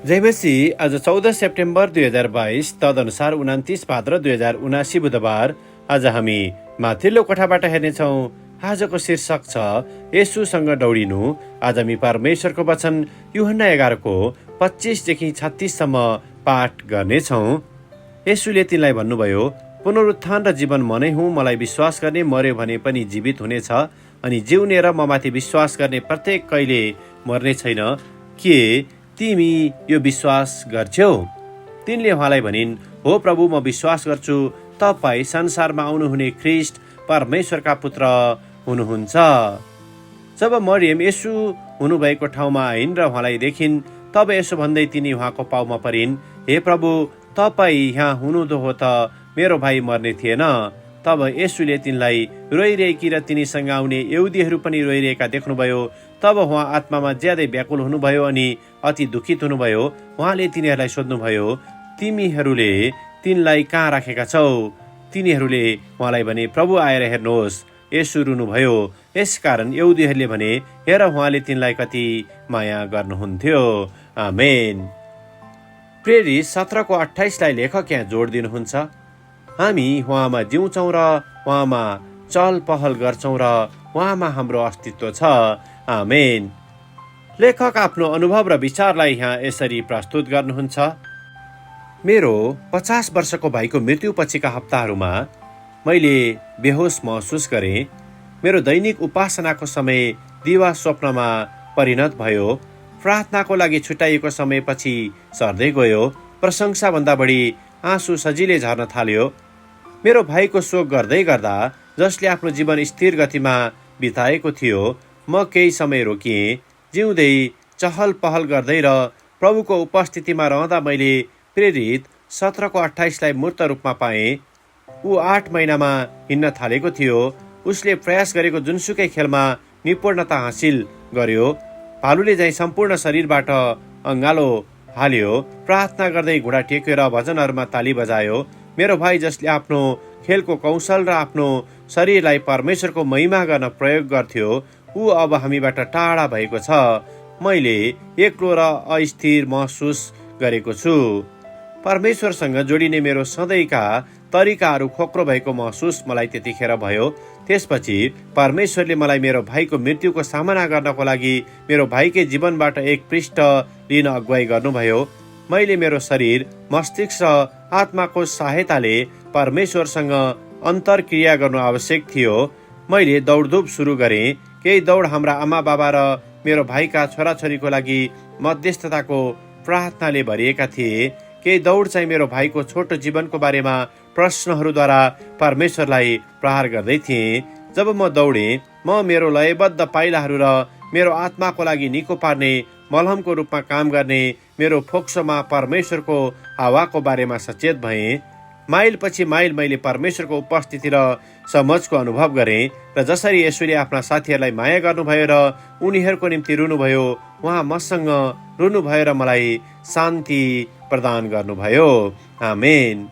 जय मसीह। आज 14 सेप्टेम्बर 2022 तदनुसार 29 भाद्र 2079 बुधबार। आज हामी माथिल्लो कोठाबाट हेर्नेछौँ। आजको शीर्षक छ येशूसँग दौडिनु। आज हामी परमेश्वरको वचन यूहन्ना 11 25 देखि 36 सम्म पाठ गर्नेछौँ। येशूले तिनलाई भन्नुभयो, पुनरुत्थान र जीवन म नै हुँ। मलाई विश्वास गर्ने मर्यो भने पनि जीवित हुनेछ, अनि जिउने र ममाथि विश्वास गर्ने प्रत्येक कहिले मर्ने छैन। के तिमी यो विश्वास गर्छौ? तिनले उहाँलाई भनिन्, हो प्रभु, म विश्वास गर्छु तपाईँ संसारमा आउनुहुने ख्रिस्ट परमेश्वरका पुत्र हुनुहुन्छ। जब मरियम येशू हुनुभएको ठाउँमा आइन् र उहाँलाई देखिन्, तब यसो भन्दै तिनी उहाँको पाउमा परिन्, हे प्रभु, तपाईँ यहाँ हुनुहुँदो हो त मेरो भाइ मर्ने थिएन। तब येशूले तिनलाई रोइरहेकी र तिनीसँग आउने यहुदीहरू पनि रोइरहेका देख्नुभयो। तब उहाँ आत्मामा ज्यादै व्याकुल हुनुभयो अनि अति दुखित हुनुभयो। उहाँले तिनीहरूलाई सोध्नुभयो, तिमीहरूले तिनलाई कहाँ राखेका छौ? तिनीहरूले उहाँलाई भने, प्रभु आएर हेर्नुहोस्। येशू रुनुभयो। यसकारण यहुदीहरूले भने, हेर उहाँले तिनलाई कति माया गर्नुहुन्थ्यो। आमेन। प्रेरित 17:28 लेखक यहाँ जोड दिनुहुन्छ। हामी उहाँमा जिउँछौँ र उहाँमा चल पहल गर्छौँ र उहाँमा हाम्रो अस्तित्व छ। आमेन। लेखक आफ्नो अनुभव र विचारलाई यहाँ यसरी प्रस्तुत गर्नुहुन्छ। मेरो 50 वर्षको भाइको मृत्यु पछिका हप्ताहरूमा मैले बेहोस महसुस गरेँ। मेरो दैनिक उपासनाको समय दिवा स्वप्नमा परिणत भयो। प्रार्थनाको लागि छुट्याइएको समयपछि सर्दै गयो। प्रशंसाभन्दा बढी आँसु सजिलै झर्न थाल्यो। मेरो भाइको शोक गर्दै गर्दा, जसले आफ्नो जीवन स्थिर गतिमा बिताएको थियो, म केही समय रोकिएँ। जिउँदै चहल पहल गर्दै र प्रभुको उपस्थितिमा रहँदा मैले प्रेरित 17:28 मूर्त रूपमा पाएँ। ऊ 8 महिनामा हिँड्न थालेको थियो। उसले प्रयास गरेको जुनसुकै खेलमा निपुणता हासिल गर्यो। भालुले चाहिँ सम्पूर्ण शरीरबाट अँगालो हाल्यो। प्रार्थना गर्दै घुँडा टेकेर भजनहरूमा ताली बजायो। मेरो भाइ, जसले आफ्नो खेलको कौशल र आफ्नो शरीरलाई परमेश्वरको महिमा गर्न प्रयोग गर्थ्यो, ऊ अब हामीबाट टाढा भएको छ। मैले एक्लो र अस्थिर महसुस गरेको छु। परमेश्वरसँग जोडिने मेरो सधैँका तरिकाहरू खोक्रो भएको महसुस मलाई त्यतिखेर भयो। त्यसपछि परमेश्वरले मलाई मेरो भाइको मृत्युको सामना गर्नको लागि मेरो भाइकै जीवनबाट एक पृष्ठ लिन अगुवाई गर्नुभयो। मैले मेरो शरीर, मस्तिष्क र आत्माको सहायताले परमेश्वरसँग अन्तर्क्रिया गर्नु आवश्यक थियो। मैले दौडधुप सुरु गरेँ। केही दौड हाम्रा आमा बाबा र मेरो भाइका छोराछोरीको लागि मध्यस्थताको प्रार्थनाले भरिएका थिए। केही दौड चाहिँ मेरो भाइको छोटो जीवनको बारेमा प्रश्नहरूद्वारा परमेश्वरलाई प्रहार गर्दै थिएँ। जब म दौडेँ, म मेरो लयबद्ध पाइलाहरू र मेरो आत्माको लागि निको पार्ने मलहमको रूपमा काम गर्ने मेरो फोक्सोमा परमेश्वरको हावाको बारेमा सचेत भएँ। माइल पछि माइल मैले परमेश्वरको उपस्थिति र समझको अनुभव गरेँ र जसरी येशूले आफ्ना साथीहरूलाई माया गर्नुभयो र उनीहरूको निम्ति रुनुभयो, उहाँ मसँग रुनुभयो र मलाई शान्ति प्रदान गर्नुभयो। आमेन।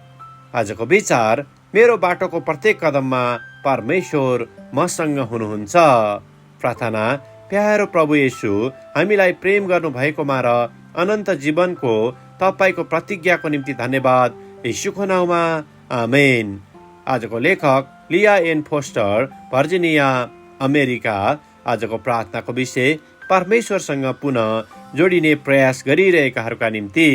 आजको विचार, मेरो बाटोको प्रत्येक कदममा परमेश्वर मसँग हुनुहुन्छ। प्रार्थना। प्यारो प्रभु येशू, हामीलाई प्रेम गर्नु भएकोमा र अनन्त जीवनको तपाईँको प्रतिज्ञाको निम्ति धन्यवाद। येशूको नाउँमा आमेन। आजको लेखक लिया एन फोस्टर, भर्जिनिया, अमेरिका। आजको प्रार्थनाको विषय, परमेश्वरसँग पुनः जोडिने प्रयास गरिरहेकाहरूका निम्ति।